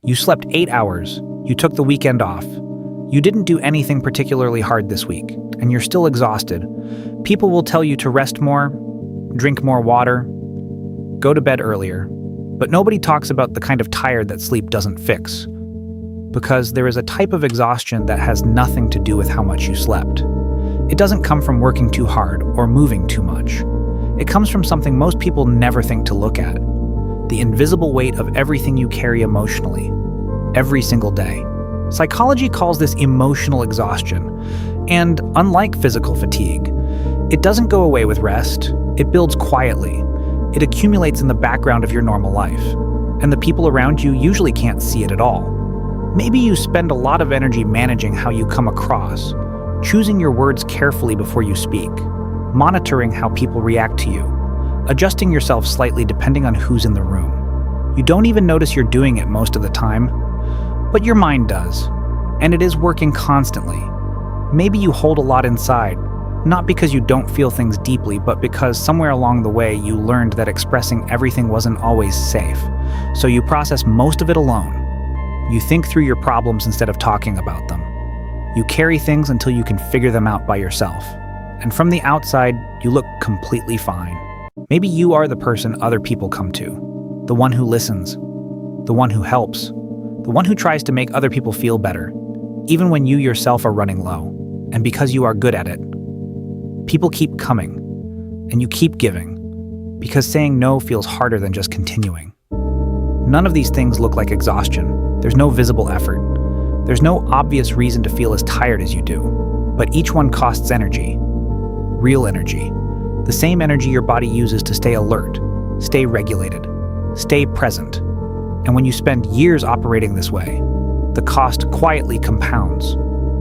You slept 8 hours. You took the weekend off. You didn't do anything particularly hard this week, and you're still exhausted. People will tell you to rest more, drink more water, go to bed earlier. But nobody talks about the kind of tired that sleep doesn't fix. Because there is a type of exhaustion that has nothing to do with how much you slept. It doesn't come from working too hard or moving too much. It comes from something most people never think to look at. The invisible weight of everything you carry emotionally, every single day. Psychology calls this emotional exhaustion. And unlike physical fatigue, it doesn't go away with rest. It builds quietly. It accumulates in the background of your normal life. And the people around you usually can't see it at all. Maybe you spend a lot of energy managing how you come across, choosing your words carefully before you speak, monitoring how people react to you, adjusting yourself slightly depending on who's in the room. You don't even notice you're doing it most of the time, but your mind does, and it is working constantly. Maybe you hold a lot inside, not because you don't feel things deeply, but because somewhere along the way you learned that expressing everything wasn't always safe, so you process most of it alone. You think through your problems instead of talking about them. You carry things until you can figure them out by yourself. And from the outside, you look completely fine. Maybe you are the person other people come to. The one who listens. The one who helps. The one who tries to make other people feel better, even when you yourself are running low. And because you are good at it. People keep coming. And you keep giving. Because saying no feels harder than just continuing. None of these things look like exhaustion. There's no visible effort. There's no obvious reason to feel as tired as you do. But each one costs energy. Real energy. The same energy your body uses to stay alert, stay regulated, stay present. And when you spend years operating this way, the cost quietly compounds.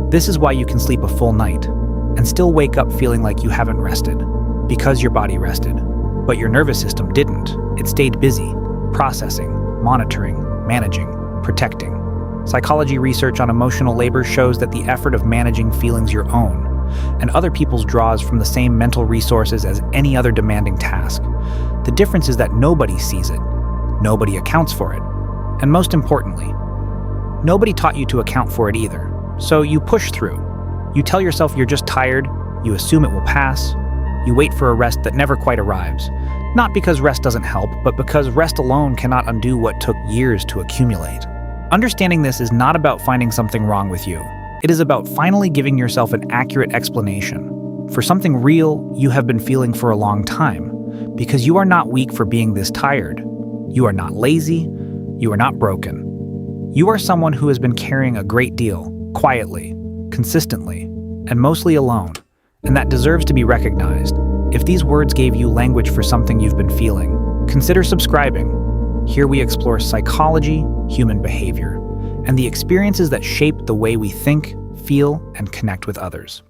This is why you can sleep a full night and still wake up feeling like you haven't rested, because your body rested. But your nervous system didn't. It stayed busy, processing, monitoring, managing, protecting. Psychology research on emotional labor shows that the effort of managing feelings your own and other people's draws from the same mental resources as any other demanding task. The difference is that nobody sees it, nobody accounts for it, and most importantly, nobody taught you to account for it either. So you push through. You tell yourself you're just tired, you assume it will pass, you wait for a rest that never quite arrives. Not because rest doesn't help, but because rest alone cannot undo what took years to accumulate. Understanding this is not about finding something wrong with you. It is about finally giving yourself an accurate explanation for something real you have been feeling for a long time, because you are not weak for being this tired. You are not lazy. You are not broken. You are someone who has been carrying a great deal, quietly, consistently, and mostly alone, and that deserves to be recognized. If these words gave you language for something you've been feeling, consider subscribing. Here we explore psychology, human behavior, and the experiences that shape the way we think, feel, and connect with others.